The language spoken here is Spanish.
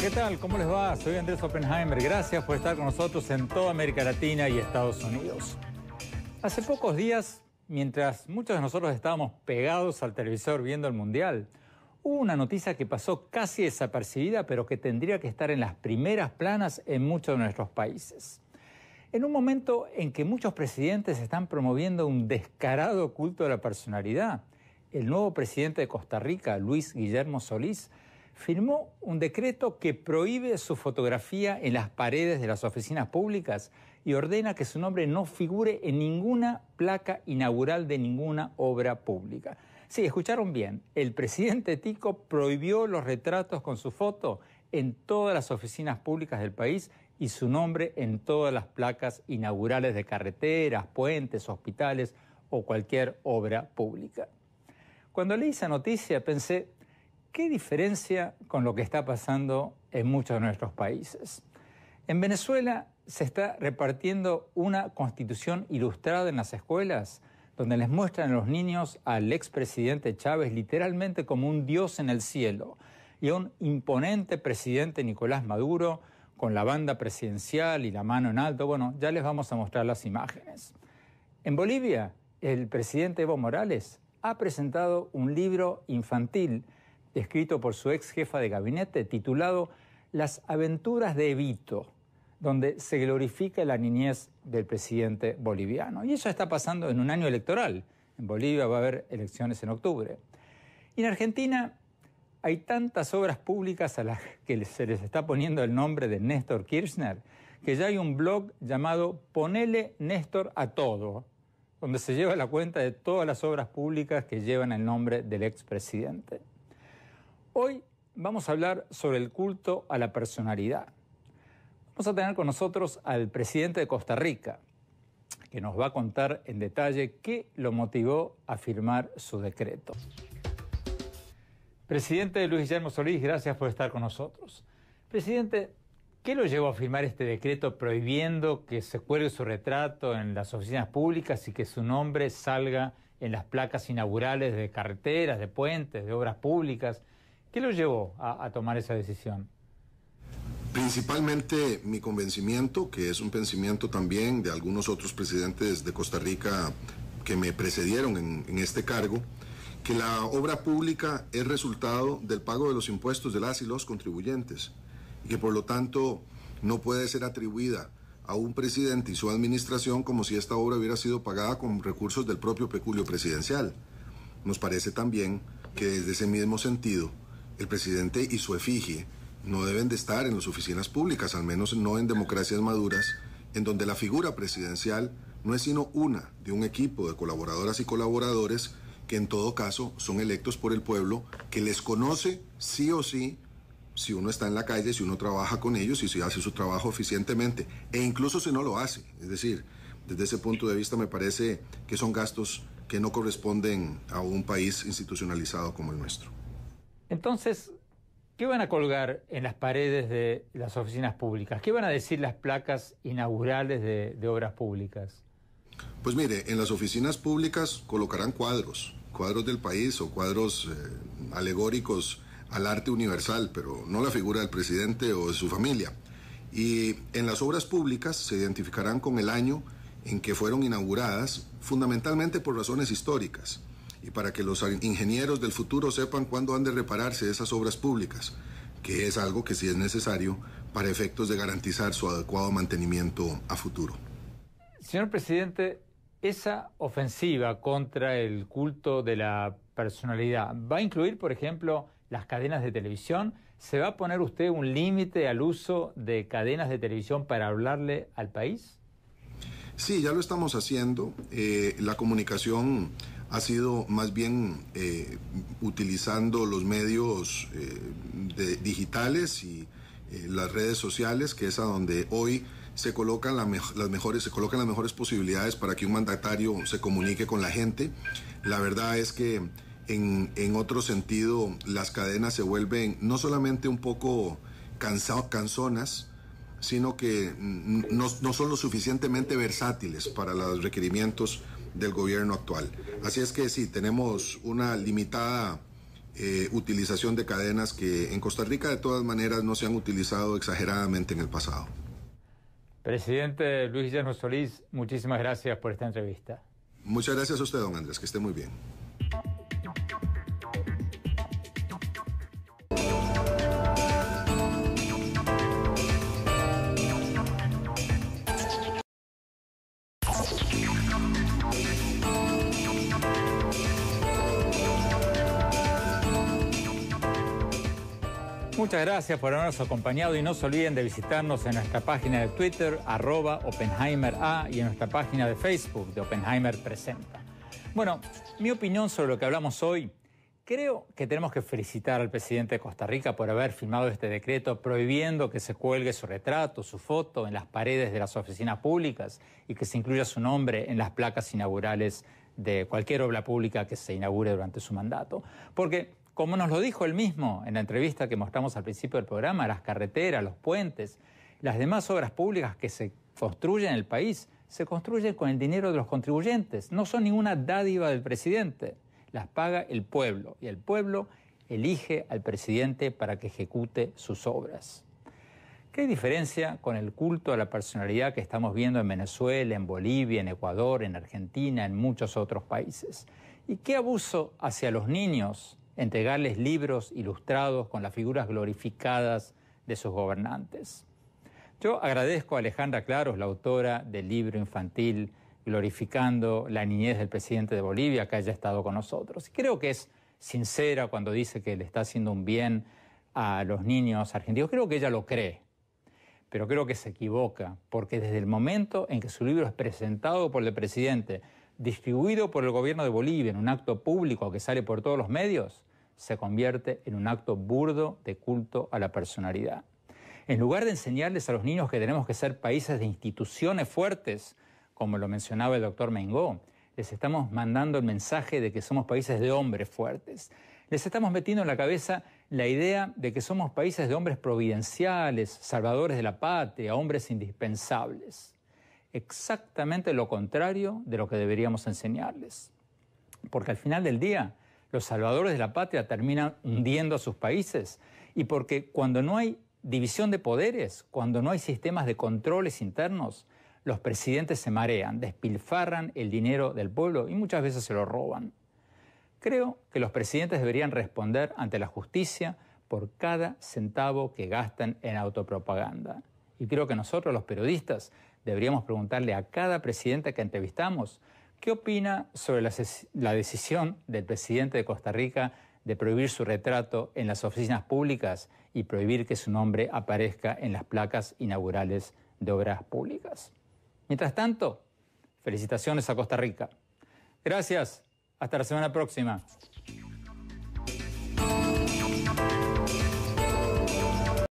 ¿Qué tal? ¿Cómo les va? Soy Andrés Oppenheimer. Gracias por estar con nosotros en toda América Latina y Estados Unidos. Hace pocos días, mientras muchos de nosotros estábamos pegados al televisor viendo el Mundial, hubo una noticia que pasó casi desapercibida, pero que tendría que estar en las primeras planas en muchos de nuestros países. En un momento en que muchos presidentes están promoviendo un descarado culto de la personalidad, el nuevo presidente de Costa Rica, Luis Guillermo Solís, firmó un decreto que prohíbe su fotografía en las paredes de las oficinas públicas y ordena que su nombre no figure en ninguna placa inaugural de ninguna obra pública. Sí, escucharon bien, el presidente tico prohibió los retratos con su foto en todas las oficinas públicas del país y su nombre en todas las placas inaugurales de carreteras, puentes, hospitales o cualquier obra pública. Cuando leí esa noticia pensé, ¿qué diferencia con lo que está pasando en muchos de nuestros países? En Venezuela se está repartiendo una constitución ilustrada en las escuelas, donde les muestran a los niños al expresidente Chávez literalmente como un dios en el cielo y a un imponente presidente Nicolás Maduro con la banda presidencial y la mano en alto. Bueno, ya les vamos a mostrar las imágenes. En Bolivia, el presidente Evo Morales ha presentado un libro infantil escrito por su ex jefa de gabinete titulado Las aventuras de Evito, donde se glorifica la niñez del presidente boliviano. Y eso está pasando en un año electoral. En Bolivia va a haber elecciones en octubre. Y en Argentina hay tantas obras públicas a las que se les está poniendo el nombre de Néstor Kirchner, que ya hay un blog llamado Ponele Néstor a todo, donde se lleva la cuenta de todas las obras públicas que llevan el nombre del expresidente. Hoy vamos a hablar sobre el culto a la personalidad. Vamos a tener con nosotros al presidente de Costa Rica, que nos va a contar en detalle qué lo motivó a firmar su decreto. Presidente Luis Guillermo Solís, gracias por estar con nosotros. Presidente, ¿qué lo llevó a firmar este decreto prohibiendo que se cuelgue su retrato en las oficinas públicas y que su nombre salga en las placas inaugurales de carreteras, de puentes, de obras públicas? ¿Qué lo llevó a tomar esa decisión? Principalmente mi convencimiento, que es un pensamiento también de algunos otros presidentes de Costa Rica que me precedieron en este cargo, que la obra pública es resultado del pago de los impuestos de las y los contribuyentes y que por lo tanto no puede ser atribuida a un presidente y su administración como si esta obra hubiera sido pagada con recursos del propio peculio presidencial. Nos parece también que desde ese mismo sentido el presidente y su efigie no deben de estar en las oficinas públicas, al menos no en democracias maduras, en donde la figura presidencial no es sino una de un equipo de colaboradoras y colaboradores que en todo caso son electos por el pueblo, que les conoce sí o sí, si uno está en la calle, si uno trabaja con ellos y si hace su trabajo eficientemente, e incluso si no lo hace. Es decir, desde ese punto de vista me parece que son gastos que no corresponden a un país institucionalizado como el nuestro. Entonces, ¿qué van a colgar en las paredes de las oficinas públicas? ¿Qué van a decir las placas inaugurales de obras públicas? Pues mire, en las oficinas públicas colocarán cuadros del país o cuadros alegóricos al arte universal, pero no la figura del presidente o de su familia. Y en las obras públicas se identificarán con el año en que fueron inauguradas, fundamentalmente por razones históricas, y para que los ingenieros del futuro sepan cuándo han de repararse esas obras públicas, que es algo que sí es necesario para efectos de garantizar su adecuado mantenimiento a futuro. Señor presidente, esa ofensiva contra el culto de la personalidad, ¿va a incluir, por ejemplo, las cadenas de televisión? ¿Se va a poner usted un límite al uso de cadenas de televisión para hablarle al país? Sí, ya lo estamos haciendo. La comunicación ha sido más bien utilizando los medios digitales y las redes sociales, que es a donde hoy se colocan las mejores posibilidades para que un mandatario se comunique con la gente. La verdad es que en otro sentido las cadenas se vuelven no solamente un poco cansonas, sino que no son lo suficientemente versátiles para los requerimientos del gobierno actual. Así es que sí, tenemos una limitada utilización de cadenas que en Costa Rica de todas maneras no se han utilizado exageradamente en el pasado. Presidente Luis Guillermo Solís, muchísimas gracias por esta entrevista. Muchas gracias a usted, don Andrés, que esté muy bien. Muchas gracias por habernos acompañado y no se olviden de visitarnos en nuestra página de Twitter, @OppenheimerA, y en nuestra página de Facebook de Oppenheimer Presenta. Bueno, mi opinión sobre lo que hablamos hoy, creo que tenemos que felicitar al presidente de Costa Rica por haber firmado este decreto prohibiendo que se cuelgue su retrato, su foto en las paredes de las oficinas públicas y que se incluya su nombre en las placas inaugurales de cualquier obra pública que se inaugure durante su mandato. Porque, como nos lo dijo él mismo en la entrevista que mostramos al principio del programa, las carreteras, los puentes, las demás obras públicas que se construyen en el país, se construyen con el dinero de los contribuyentes. No son ninguna dádiva del presidente. Las paga el pueblo y el pueblo elige al presidente para que ejecute sus obras. ¿Qué diferencia con el culto a la personalidad que estamos viendo en Venezuela, en Bolivia, en Ecuador, en Argentina, en muchos otros países? ¿Y qué abuso hacia los niños entregarles libros ilustrados con las figuras glorificadas de sus gobernantes? Yo agradezco a Alejandra Claros, la autora del libro infantil glorificando la niñez del presidente de Bolivia, que haya estado con nosotros. Y creo que es sincera cuando dice que le está haciendo un bien a los niños argentinos. Creo que ella lo cree, pero creo que se equivoca, porque desde el momento en que su libro es presentado por el presidente, distribuido por el gobierno de Bolivia en un acto público que sale por todos los medios, se convierte en un acto burdo de culto a la personalidad. En lugar de enseñarles a los niños que tenemos que ser países de instituciones fuertes, como lo mencionaba el doctor Mengó, les estamos mandando el mensaje de que somos países de hombres fuertes. Les estamos metiendo en la cabeza la idea de que somos países de hombres providenciales, salvadores de la patria, hombres indispensables. Exactamente lo contrario de lo que deberíamos enseñarles. Porque al final del día, los salvadores de la patria terminan hundiendo a sus países, y porque cuando no hay división de poderes, cuando no hay sistemas de controles internos, los presidentes se marean, despilfarran el dinero del pueblo y muchas veces se lo roban. Creo que los presidentes deberían responder ante la justicia por cada centavo que gastan en autopropaganda. Y creo que nosotros, los periodistas, deberíamos preguntarle a cada presidente que entrevistamos qué opina sobre la decisión del presidente de Costa Rica de prohibir su retrato en las oficinas públicas y prohibir que su nombre aparezca en las placas inaugurales de obras públicas. Mientras tanto, felicitaciones a Costa Rica. Gracias. Hasta la semana próxima.